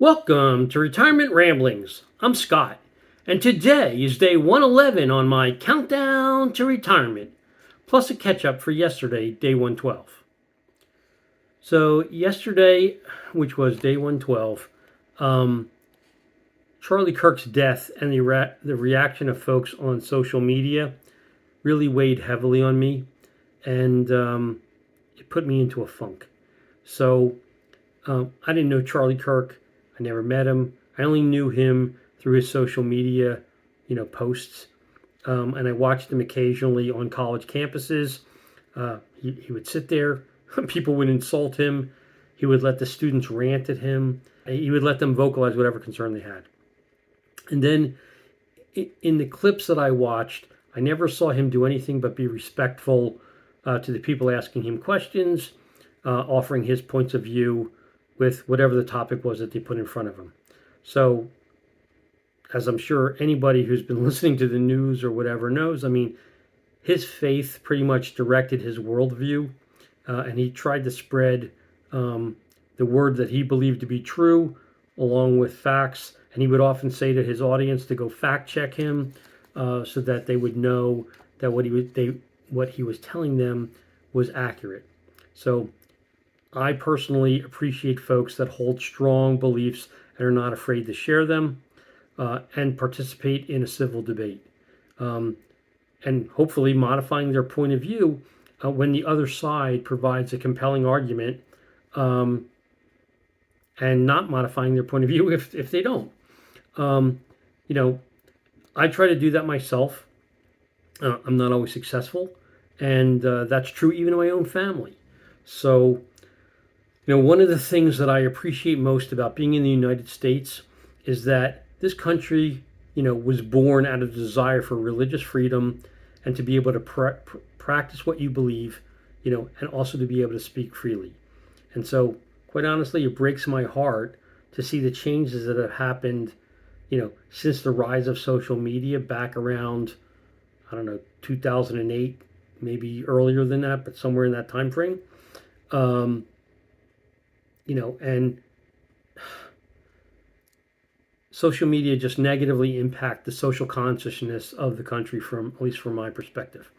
Welcome to Retirement Ramblings. I'm Scott, and today is day 111 on my countdown to retirement, plus a catch up for yesterday, day 112. So, yesterday, which was day 112, Charlie Kirk's death and the reaction of folks on social media really weighed heavily on me, and it put me into a funk. So, I didn't know Charlie Kirk. I never met him. I only knew him through his social media, posts. And I watched him occasionally on college campuses. He would sit there. People would insult him. He would let the students rant at him. He would let them vocalize whatever concern they had. And then in the clips that I watched, I never saw him do anything but be respectful to the people asking him questions, offering his points of view with whatever the topic was that they put in front of him. So, as I'm sure anybody who's been listening to the news or whatever knows, I mean, his faith pretty much directed his worldview, and he tried to spread the word that he believed to be true along with facts. And he would often say to his audience to go fact check him so that they would know that what he was telling them was accurate. So I personally appreciate folks that hold strong beliefs and are not afraid to share them and participate in a civil debate. And hopefully modifying their point of view when the other side provides a compelling argument and not modifying their point of view if they don't. I try to do that myself. I'm not always successful, and that's true even in my own family. So, one of the things that I appreciate most about being in the United States is that this country, was born out of the desire for religious freedom and to be able to practice what you believe, and also to be able to speak freely. And so, quite honestly, it breaks my heart to see the changes that have happened, since the rise of social media back around, 2008, maybe earlier than that, but somewhere in that time frame. And social media just negatively impact the social consciousness of the country at least from my perspective.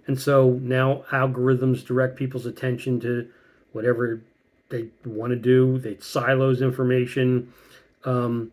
And so now algorithms direct people's attention to whatever they want to do. They silos information. I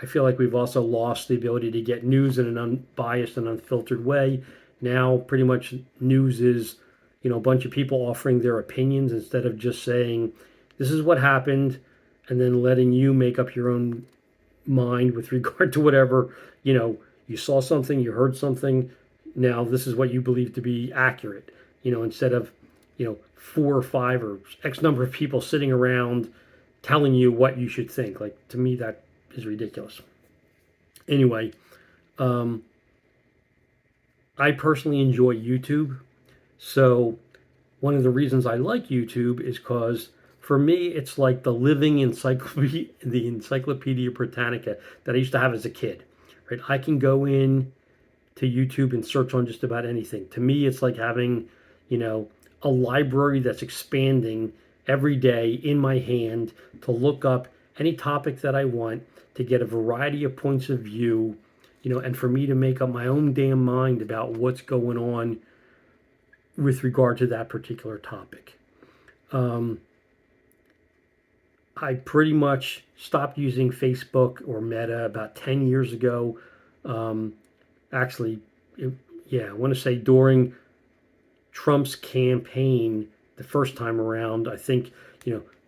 feel like we've also lost the ability to get news in an unbiased and unfiltered way. Now, pretty much news is, a bunch of people offering their opinions instead of just saying, this is what happened, and then letting you make up your own mind with regard to whatever, you saw something, you heard something. Now, this is what you believe to be accurate, instead of, 4 or 5 or X number of people sitting around telling you what you should think. Like, to me, that is ridiculous. Anyway, I personally enjoy YouTube. So one of the reasons I like YouTube is because for me, it's like the living Encyclopedia Britannica that I used to have as a kid, right? I can go in to YouTube and search on just about anything. To me, it's like having, a library that's expanding every day in my hand to look up any topic that I want, to get a variety of points of view, and for me to make up my own damn mind about what's going on with regard to that particular topic. I pretty much stopped using Facebook or Meta about 10 years ago. I want to say during Trump's campaign the first time around. I think,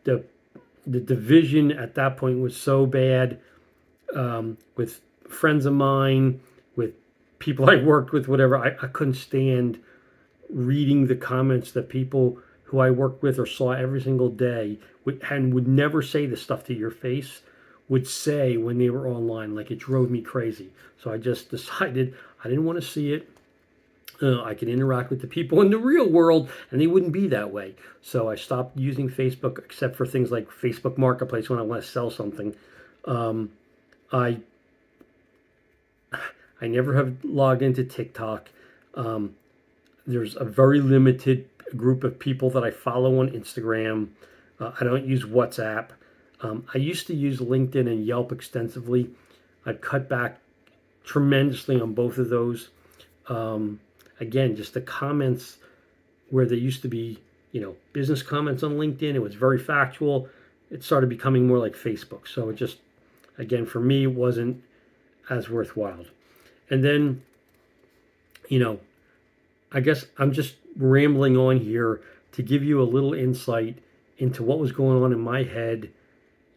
the division at that point was so bad with friends of mine, with people I worked with, whatever. I couldn't stand reading the comments that people who I worked with or saw every single day would never say this stuff to your face, would say when they were online. Like, it drove me crazy. So I just decided I didn't want to see it. I could interact with the people in the real world, and they wouldn't be that way. So I stopped using Facebook, except for things like Facebook Marketplace when I want to sell something. I never have logged into TikTok. There's a very limited group of people that I follow on Instagram. I don't use WhatsApp. I used to use LinkedIn and Yelp extensively. I've cut back tremendously on both of those. Um, Again, just the comments where there used to be, business comments on LinkedIn, it was very factual. It started becoming more like Facebook. So it just, again, for me, it wasn't as worthwhile. And then, you know, I guess I'm just rambling on here to give you a little insight into what was going on in my head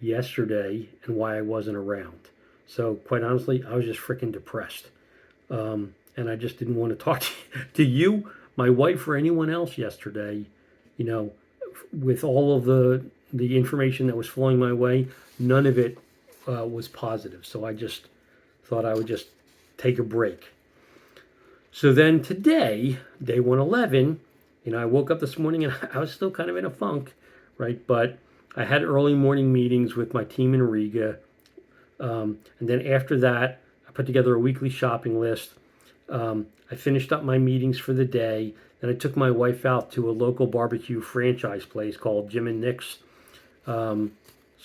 yesterday and why I wasn't around. So, quite honestly, I was just freaking depressed. And I just didn't want to talk to you, my wife, or anyone else yesterday. You know, with all of the information that was flowing my way, none of it was positive. So I just thought I would just take a break. So then today, day 111, I woke up this morning and I was still kind of in a funk, right? But I had early morning meetings with my team in Riga. And then after that, I put together a weekly shopping list. I finished up my meetings for the day. Then I took my wife out to a local barbecue franchise place called Jim and Nick's. So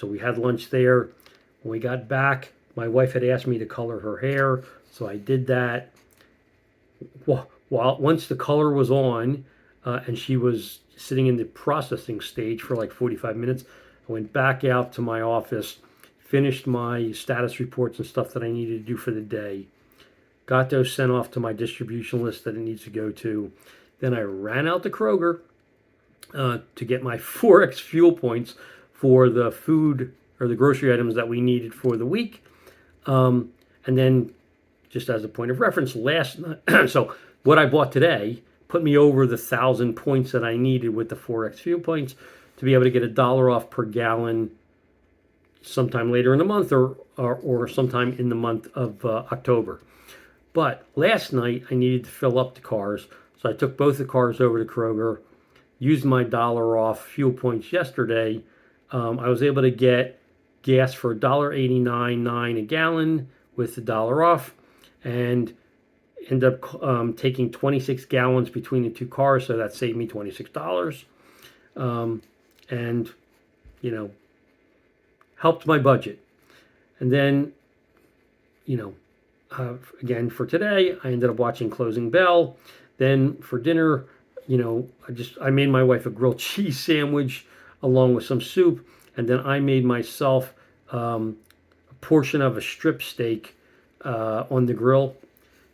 we had lunch there. When we got back, my wife had asked me to color her hair, so I did that. Well, once the color was on, and she was sitting in the processing stage for like 45 minutes, I went back out to my office, finished my status reports and stuff that I needed to do for the day, got those sent off to my distribution list that it needs to go to. Then I ran out to Kroger to get my 4x fuel points for the food or the grocery items that we needed for the week. And then, just as a point of reference, last night, so what I bought today put me over the 1,000 points that I needed with the 4x fuel points to be able to get $1 off per gallon sometime later in the month or sometime in the month of October. But last night I needed to fill up the cars, so I took both the cars over to Kroger, used my $1 off fuel points yesterday. I was able to get gas for $1.89.9 a gallon with the $1 off, and end up taking 26 gallons between the two cars, so that saved me $26. And, helped my budget. And then, again, for today, I ended up watching Closing Bell. Then for dinner, I made my wife a grilled cheese sandwich along with some soup, and then I made myself a portion of a strip steak on the grill.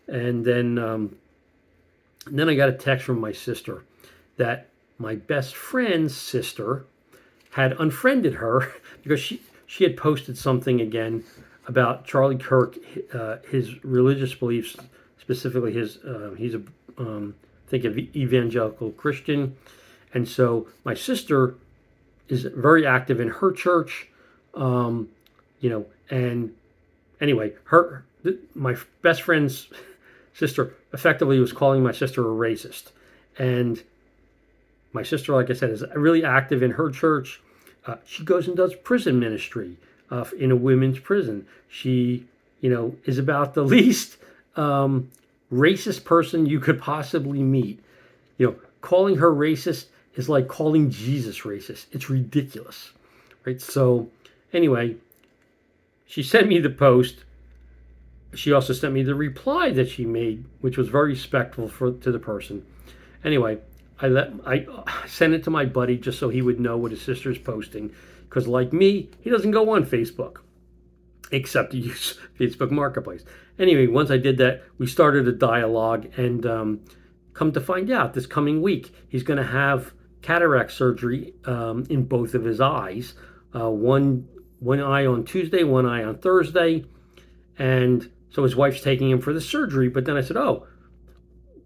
And then I got a text from my sister that my best friend's sister had unfriended her because she had posted something again about Charlie Kirk, his religious beliefs, specifically he's a think of evangelical Christian, and so my sister is very active in her church, and anyway, my best friend's sister effectively was calling my sister a racist, and my sister, like I said, is really active in her church. She goes and does prison ministry in a women's prison. She, is about the least racist person you could possibly meet. Calling her racist is like calling Jesus racist. It's ridiculous, right? So anyway, she sent me the post. She also sent me the reply that she made, which was very respectful to the person. Anyway, I sent it to my buddy just so he would know what his sister's posting, because like me, he doesn't go on Facebook except to use Facebook Marketplace. Anyway, once I did that, we started a dialogue, and come to find out, this coming week, he's going to have cataract surgery in both of his eyes. One eye on Tuesday, one eye on Thursday, and so his wife's taking him for the surgery. But then I said, "Oh,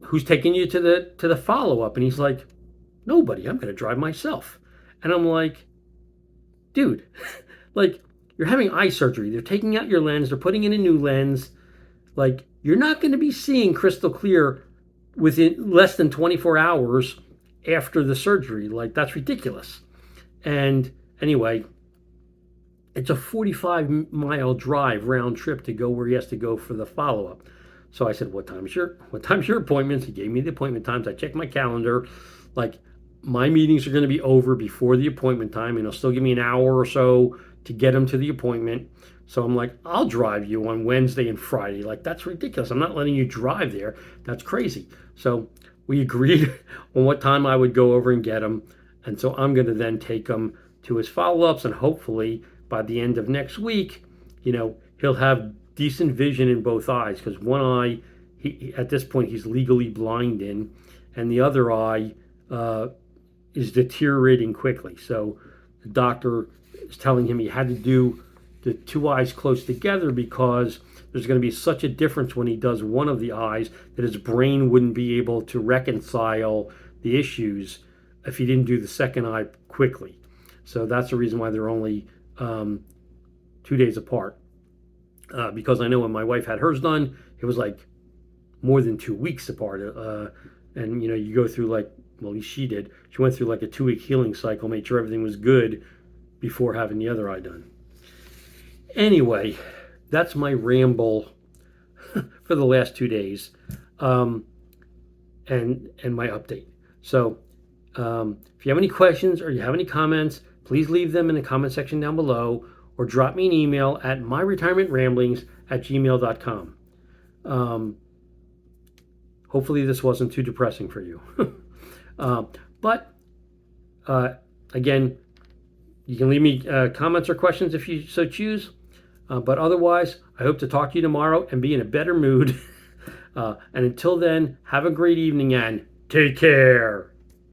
who's taking you to the follow-up?" And he's like, "Nobody. I'm going to drive myself." And I'm like, "Dude, like, you're having eye surgery. They're taking out your lens. They're putting in a new lens. Like, you're not going to be seeing crystal clear within less than 24 hours after the surgery. Like, that's ridiculous." And anyway, it's a 45-mile drive round trip to go where he has to go for the follow-up. So I said, what time's your appointments? He gave me the appointment times. I checked my calendar. Like, my meetings are going to be over before the appointment time, and he'll still give me an hour or so to get him to the appointment. So I'm like, I'll drive you on Wednesday and Friday. Like, that's ridiculous. I'm not letting you drive there. That's crazy. So we agreed on what time I would go over and get him. And so I'm going to then take him to his follow-ups, and hopefully by the end of next week, he'll have decent vision in both eyes, because one eye, at this point, he's legally blind in, and the other eye is deteriorating quickly. So the doctor is telling him he had to do the two eyes close together because there's going to be such a difference when he does one of the eyes that his brain wouldn't be able to reconcile the issues if he didn't do the second eye quickly. So that's the reason why they're only 2 days apart. Because I know when my wife had hers done, it was like more than 2 weeks apart. And you go through at least she did. She went through like a 2-week healing cycle, made sure everything was good before having the other eye done. Anyway, that's my ramble for the last 2 days, and my update. So if you have any questions or you have any comments, please leave them in the comment section down below, or drop me an email at myretirementramblings@gmail.com. Hopefully this wasn't too depressing for you. But again, you can leave me comments or questions if you so choose. But otherwise, I hope to talk to you tomorrow and be in a better mood. And until then, have a great evening and take care.